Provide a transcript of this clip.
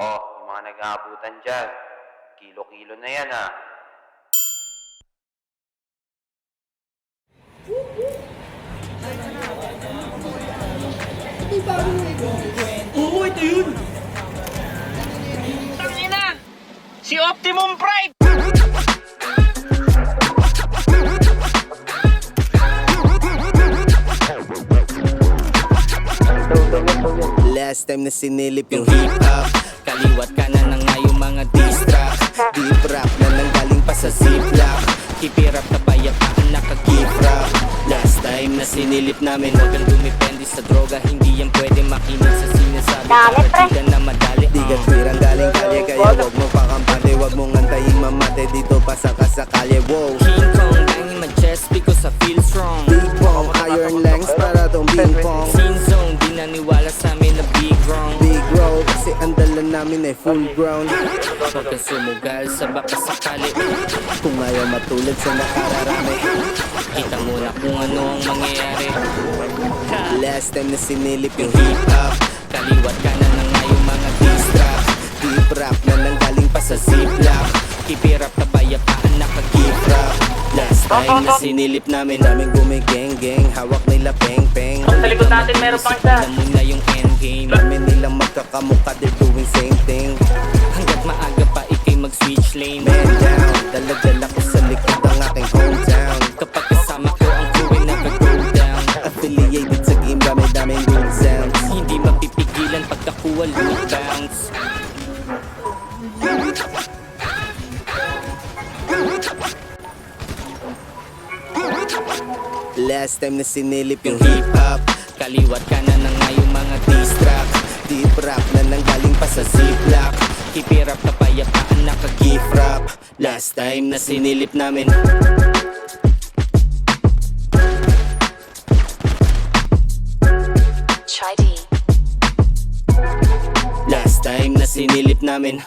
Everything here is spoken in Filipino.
Oh, yung mga nag-aabutan dyan. Kilo-kilo na yan ah. Oo, ito yun! Tangina! Si Optimum Prime! Last time na sinilip yung hip-hop, kaliwat kanan na nga yung mga diss-track. Deep rap na nanggaling pa sa ziplock, kipirap na bayapaan naka-gift rap. Last time na sinilip namin, huwag kang dumipende sa droga, hindi yan pwede makinig sa sinasabi. Para di ka na madali, di ka twirang galing kalye, kaya huwag mo pakampante, huwag mong antayin mamate dito pa sa kalye. Wow, King Kong, banging my chest because I feel strong. Big bong, iron lengths para tong ping pong. Scene zone, di naniwala sa amin na big wrong. Big roll, kasi ang dala namin ay full ground. Huwag kang sumugal sa baka sakali, kung ayaw matulad sa nakararami. Kita mo na kung ano ang mangyayari. Last time na sinilip yung hip-hop, kaliwat kanan na nga yung mga diss-track. Deep rap na nanggaling pa sa ziplock, kipirap na bayapaan naka-gift rap. Last time na sinilip namin, daming gumigeng-geng, hawak nila peng-peng. Sa likod natin meron pang isa. Alam mo na yung endgame, dami nilang magkakamukha, they're doing same thing. Hanggat maaga pa ikay mag-switch lane. Man down, dala-dala ko sa likod ang aking hometown. Kapag kasama ko ang crew ay never go down. Affiliated sa game, dami-daming good sounds. Hindi mapipigilan pagkakuha loot bounce. Last time na sinilip yung hip-hop, kaliwat kanan na nga yung mga diss-track. Deep rap na nanggaling pa sa ziplock, kipirap na payapaan naka-gift rap. Last time na sinilip namin. Last time na sinilip namin.